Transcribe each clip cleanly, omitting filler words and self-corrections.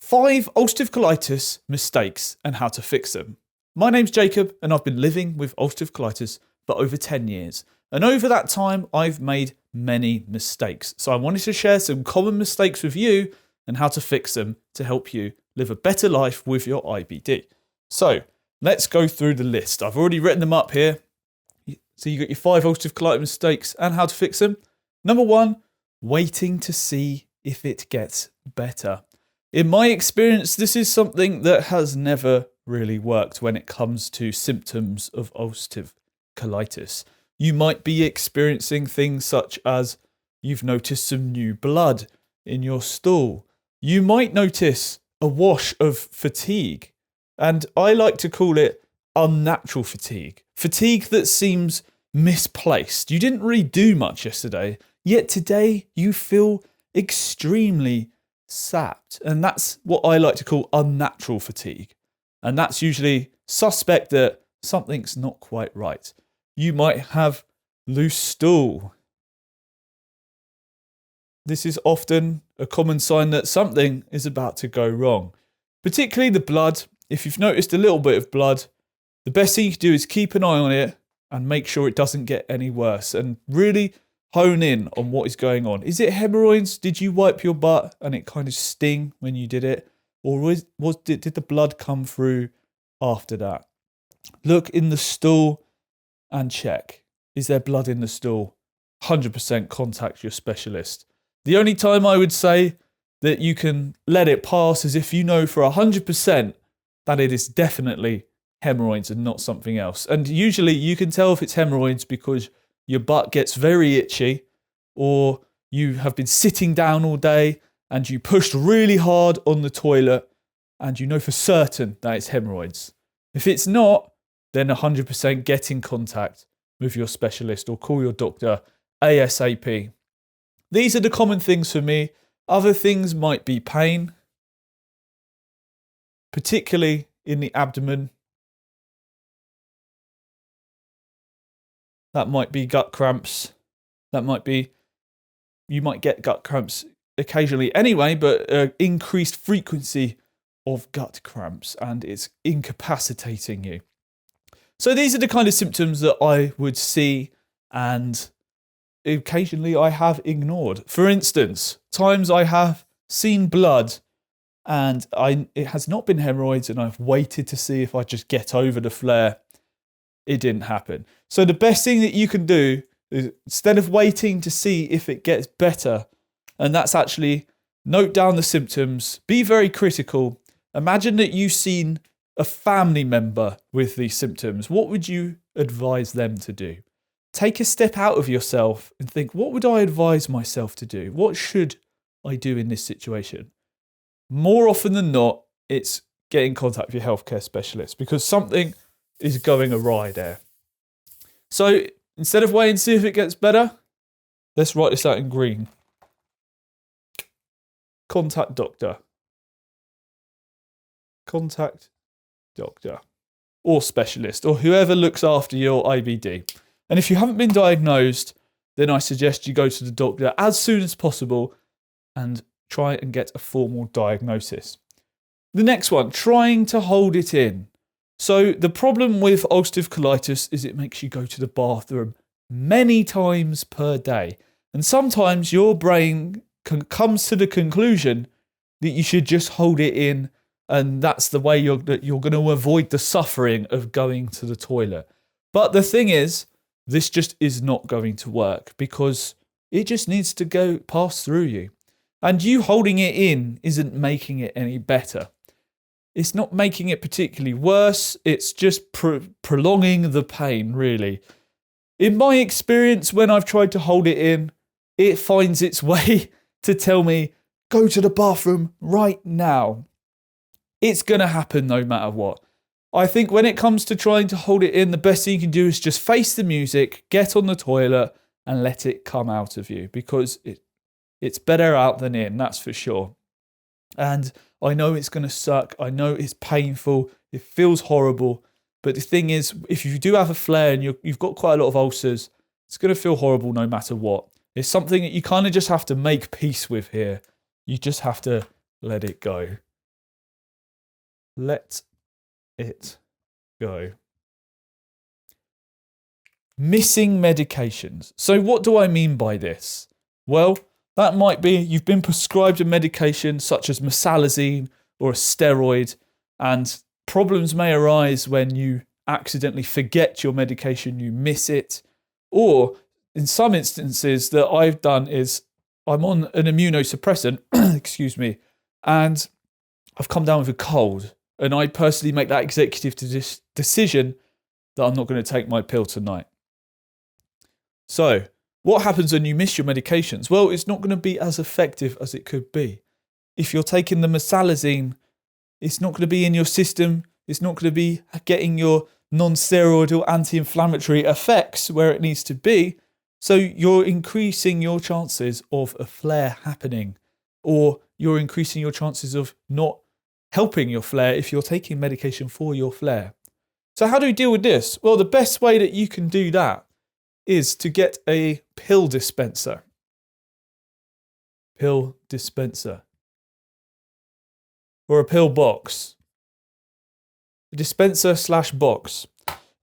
5 ulcerative colitis mistakes and how to fix them. My name's Jacob and I've been living with ulcerative colitis for over 10 years. And over that time, I've made many mistakes. So I wanted to share some common mistakes with you and how to fix them to help you live a better life with your IBD. So let's go through the list. I've already written them up here. So you got your 5 ulcerative colitis mistakes and how to fix them. Number 1, waiting to see if it gets better. In my experience, this is something that has never really worked when it comes to symptoms of ulcerative colitis. You might be experiencing things such as you've noticed some new blood in your stool. You might notice a wash of fatigue, and I like to call it unnatural fatigue. Fatigue that seems misplaced. You didn't really do much yesterday, yet today you feel extremely sapped. And that's what I like to call unnatural fatigue. And that's usually suspect that something's not quite right. You might have loose stool. This is often a common sign that something is about to go wrong. Particularly the blood. If you've noticed a little bit of blood, the best thing you can do is keep an eye on it and make sure it doesn't get any worse and really hone in on what is going on. Is it hemorrhoids? Did you wipe your butt and it kind of sting when you did it? Or did the blood come through after that? Look in the stool and check. Is there blood in the stool? 100% contact your specialist. The only time I would say that you can let it pass is if you know for 100% that it is definitely hemorrhoids and not something else. And usually you can tell if it's hemorrhoids because your butt gets very itchy, or you have been sitting down all day and you pushed really hard on the toilet and you know for certain that it's hemorrhoids. If it's not, then 100% get in contact with your specialist or call your doctor ASAP. These are the common things for me. Other things might be pain, particularly in the abdomen. That might be gut cramps. You might get gut cramps occasionally anyway, but increased frequency of gut cramps, and it's incapacitating you. So these are the kind of symptoms that I would see and occasionally I have ignored. For instance, times I have seen blood and it has not been hemorrhoids and I've waited to see if I just get over the flare. It didn't happen. So the best thing that you can do is, instead of waiting to see if it gets better, and that's actually note down the symptoms, be very critical. Imagine that you've seen a family member with these symptoms. What would you advise them to do? Take a step out of yourself and think, what would I advise myself to do? What should I do in this situation? More often than not, it's get in contact with your healthcare specialist because something is going awry there. So instead of waiting to see if it gets better, let's write this out in green. Contact doctor. Contact doctor or specialist or whoever looks after your IBD. And if you haven't been diagnosed, then I suggest you go to the doctor as soon as possible and try and get a formal diagnosis. The next one, trying to hold it in. So the problem with ulcerative colitis is it makes you go to the bathroom many times per day. And sometimes your brain comes to the conclusion that you should just hold it in, and that's the way you're going to avoid the suffering of going to the toilet. But the thing is, this just is not going to work because it just needs to pass through you. And you holding it in isn't making it any better. It's not making it particularly worse. It's just prolonging the pain, really. In my experience, when I've tried to hold it in, it finds its way to tell me, go to the bathroom right now. It's going to happen no matter what. I think when it comes to trying to hold it in, the best thing you can do is just face the music, get on the toilet, and let it come out of you because it's better out than in, that's for sure. And I know it's going to suck. I know it's painful. It feels horrible. But the thing is, if you do have a flare and you've got quite a lot of ulcers, it's going to feel horrible no matter what. It's something that you kind of just have to make peace with here. You just have to let it go. Let it go. Missing medications. So what do I mean by this? Well, that might be you've been prescribed a medication such as mesalazine or a steroid, and problems may arise when you accidentally forget your medication, you miss it. Or in some instances that I've done is I'm on an immunosuppressant, excuse me, and I've come down with a cold. And I personally make that executive decision that I'm not going to take my pill tonight. So, what happens when you miss your medications? Well, it's not going to be as effective as it could be. If you're taking the mesalazine, it's not going to be in your system. It's not going to be getting your non-steroidal anti-inflammatory effects where it needs to be. So you're increasing your chances of a flare happening, or you're increasing your chances of not helping your flare if you're taking medication for your flare. So how do we deal with this? Well, the best way that you can do that is to get a pill dispenser. Pill dispenser. Or a pill box. A dispenser/box.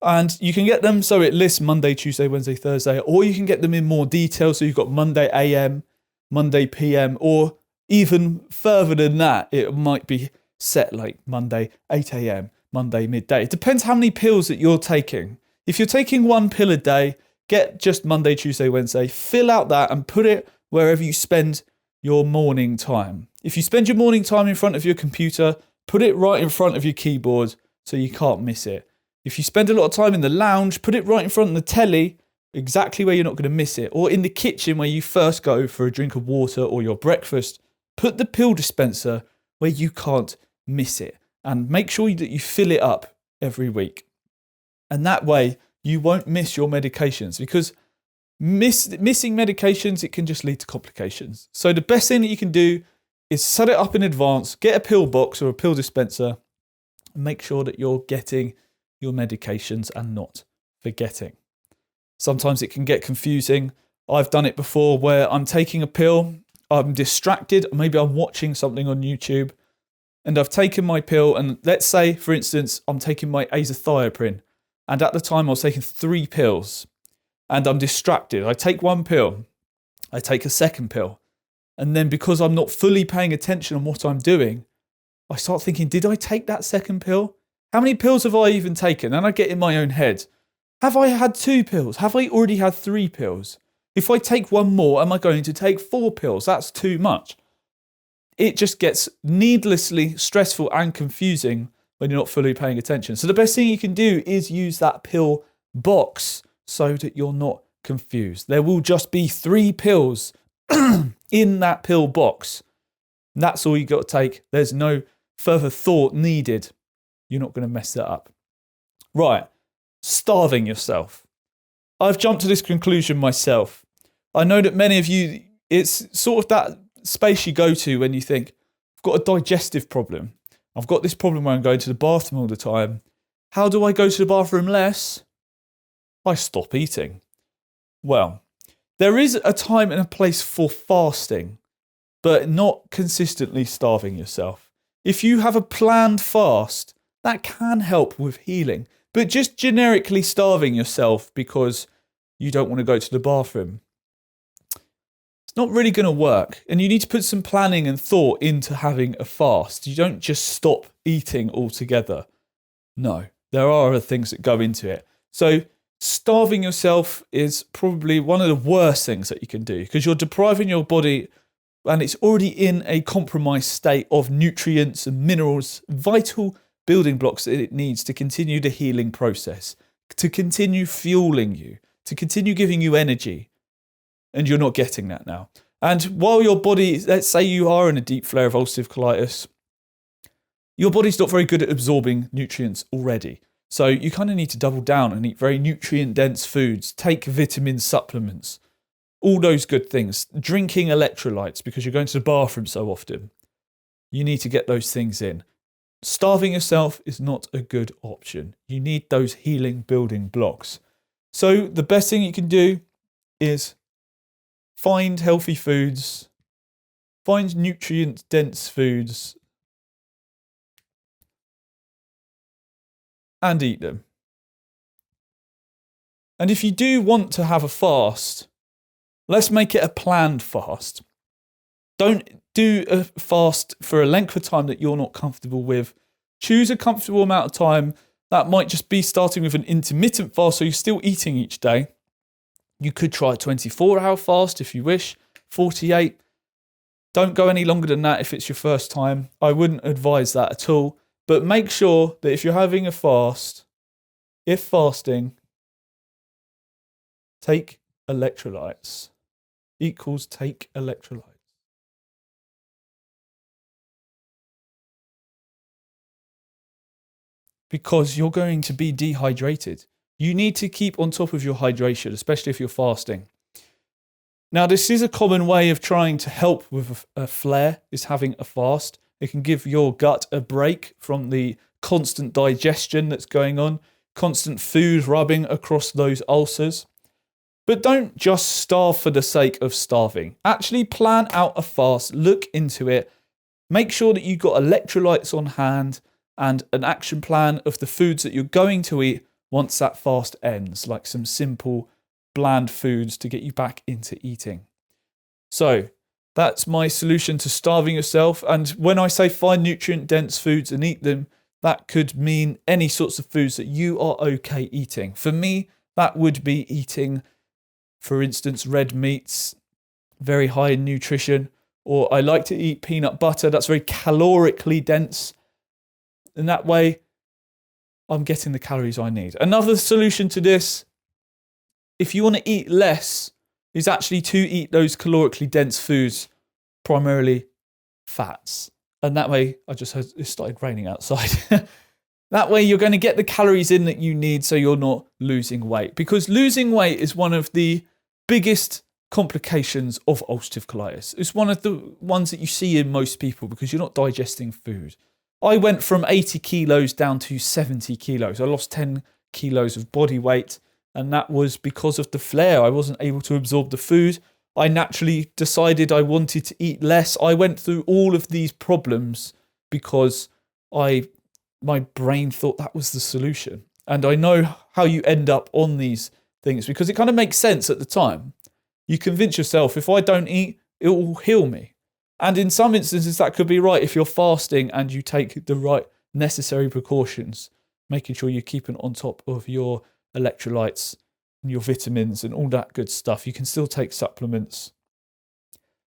And you can get them so it lists Monday, Tuesday, Wednesday, Thursday, or you can get them in more detail. So you've got Monday AM, Monday PM, or even further than that, it might be set like Monday 8 AM, Monday midday. It depends how many pills that you're taking. If you're taking one pill a day, get just Monday, Tuesday, Wednesday, fill out that and put it wherever you spend your morning time. If you spend your morning time in front of your computer, put it right in front of your keyboard so you can't miss it. If you spend a lot of time in the lounge, put it right in front of the telly, exactly where you're not going to miss it. Or in the kitchen where you first go for a drink of water or your breakfast, put the pill dispenser where you can't miss it. And make sure that you fill it up every week. And that way, you won't miss your medications, because missing medications, it can just lead to complications. So the best thing that you can do is set it up in advance, get a pill box or a pill dispenser, and make sure that you're getting your medications and not forgetting. Sometimes it can get confusing. I've done it before where I'm taking a pill, I'm distracted, maybe I'm watching something on YouTube, and I've taken my pill, and let's say, for instance, I'm taking my azathioprine. And at the time, I was taking 3 pills and I'm distracted. I take one pill, I take a second pill. And then because I'm not fully paying attention on what I'm doing, I start thinking, did I take that second pill? How many pills have I even taken? And I get in my own head. Have I had 2 pills? Have I already had 3 pills? If I take one more, am I going to take 4 pills? That's too much. It just gets needlessly stressful and confusing when you're not fully paying attention. So the best thing you can do is use that pill box so that you're not confused. There will just be 3 pills in that pill box. And that's all you got to take. There's no further thought needed. You're not going to mess that up. Right, starving yourself. I've jumped to this conclusion myself. I know that many of you, it's sort of that space you go to when you think, I've got a digestive problem. I've got this problem where I'm going to the bathroom all the time. How do I go to the bathroom less? I stop eating. Well, there is a time and a place for fasting, but not consistently starving yourself. If you have a planned fast, that can help with healing. But just generically starving yourself because you don't want to go to the bathroom, it's not really going to work. And you need to put some planning and thought into having a fast. You don't just stop eating altogether. No, there are other things that go into it. So starving yourself is probably one of the worst things that you can do, because you're depriving your body, and it's already in a compromised state, of nutrients and minerals, vital building blocks that it needs to continue the healing process, to continue fueling you, to continue giving you energy. And you're not getting that now. And while your body, let's say you are in a deep flare of ulcerative colitis, your body's not very good at absorbing nutrients already. So you kind of need to double down and eat very nutrient-dense foods, take vitamin supplements, all those good things. Drinking electrolytes because you're going to the bathroom so often. You need to get those things in. Starving yourself is not a good option. You need those healing building blocks. So the best thing you can do is find healthy foods, find nutrient-dense foods, and eat them. And if you do want to have a fast, let's make it a planned fast. Don't do a fast for a length of time that you're not comfortable with. Choose a comfortable amount of time. That might just be starting with an intermittent fast, so you're still eating each day. You could try a 24-hour fast if you wish, 48. Don't go any longer than that if it's your first time. I wouldn't advise that at all. But make sure that if you're having a fast, if fasting, take electrolytes equals take electrolytes. Because you're going to be dehydrated. You need to keep on top of your hydration, especially if you're fasting. Now, this is a common way of trying to help with a flare, is having a fast. It can give your gut a break from the constant digestion that's going on, constant food rubbing across those ulcers. But don't just starve for the sake of starving. Actually plan out a fast, look into it, make sure that you've got electrolytes on hand and an action plan of the foods that you're going to eat once that fast ends, like some simple, bland foods to get you back into eating. So that's my solution to starving yourself. And when I say find nutrient-dense foods and eat them, that could mean any sorts of foods that you are okay eating. For me, that would be eating, for instance, red meats, very high in nutrition, or I like to eat peanut butter. That's very calorically dense. And that way, I'm getting the calories I need. Another solution to this, if you want to eat less, is actually to eat those calorically dense foods, primarily fats. And that way, I just heard it started raining outside. That way, you're going to get the calories in that you need so you're not losing weight. Because losing weight is one of the biggest complications of ulcerative colitis. It's one of the ones that you see in most people because you're not digesting food. I went from 80 kilos down to 70 kilos. I lost 10 kilos of body weight, and that was because of the flare. I wasn't able to absorb the food. I naturally decided I wanted to eat less. I went through all of these problems because my brain thought that was the solution. And I know how you end up on these things because it kind of makes sense at the time. You convince yourself, if I don't eat, it will heal me. And in some instances, that could be right if you're fasting and you take the right necessary precautions, making sure you're keeping on top of your electrolytes and your vitamins and all that good stuff. You can still take supplements,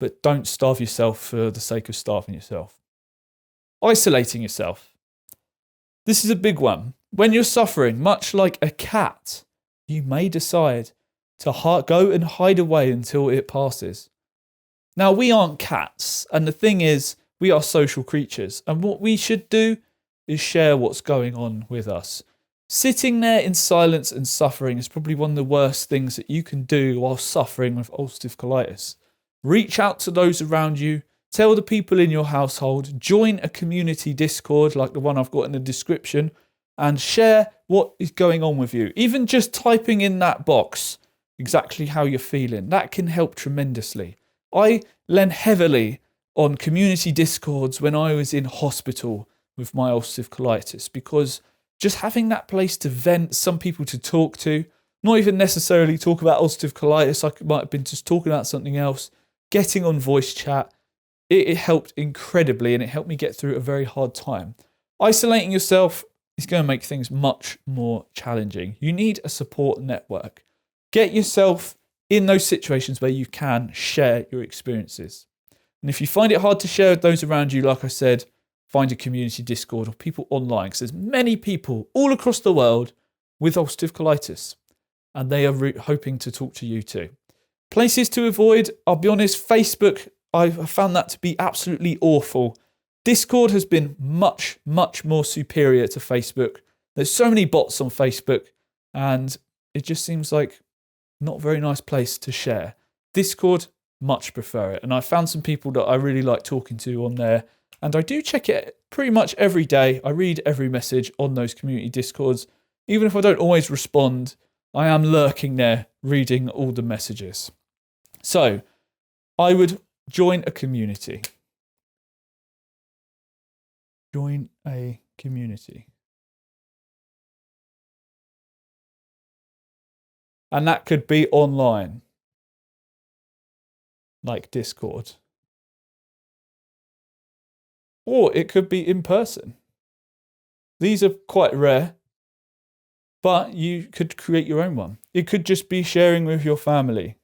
but don't starve yourself for the sake of starving yourself. Isolating yourself. This is a big one. When you're suffering, much like a cat, you may decide to go and hide away until it passes. Now, we aren't cats, and the thing is, we are social creatures, and what we should do is share what's going on with us. Sitting there in silence and suffering is probably one of the worst things that you can do while suffering with ulcerative colitis. Reach out to those around you, tell the people in your household, join a community Discord like the one I've got in the description, and share what is going on with you. Even just typing in that box exactly how you're feeling, that can help tremendously. I lent heavily on community Discords when I was in hospital with my ulcerative colitis because just having that place to vent, some people to talk to, not even necessarily talk about ulcerative colitis, I might have been just talking about something else, getting on voice chat, it helped incredibly and it helped me get through a very hard time. Isolating yourself is going to make things much more challenging. You need a support network. Get yourself in those situations where you can share your experiences. And if you find it hard to share with those around you, like I said, find a community Discord or people online, because there's many people all across the world with ulcerative colitis, and they are hoping to talk to you too. Places to avoid, I'll be honest, Facebook, I've found that to be absolutely awful. Discord has been much, much more superior to Facebook. There's so many bots on Facebook, and it just seems like not a very nice place to share. Discord, much prefer it. And I found some people that I really like talking to on there. And I do check it pretty much every day. I read every message on those community Discords. Even if I don't always respond, I am lurking there reading all the messages. So I would join a community. Join a community. And that could be online, like Discord. Or it could be in person. These are quite rare, but you could create your own one. It could just be sharing with your family.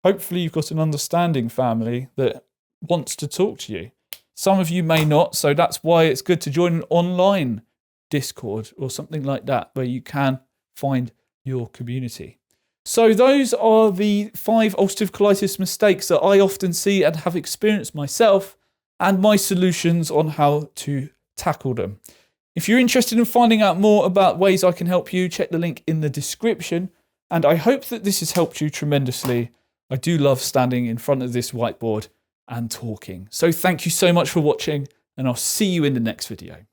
Hopefully you've got an understanding family that wants to talk to you. Some of you may not, so that's why it's good to join an online Discord or something like that, where you can find your community. So those are the 5 ulcerative colitis mistakes that I often see and have experienced myself, and my solutions on how to tackle them. If you're interested in finding out more about ways I can help you, check the link in the description. And I hope that this has helped you tremendously. I do love standing in front of this whiteboard and talking. So thank you so much for watching, and I'll see you in the next video.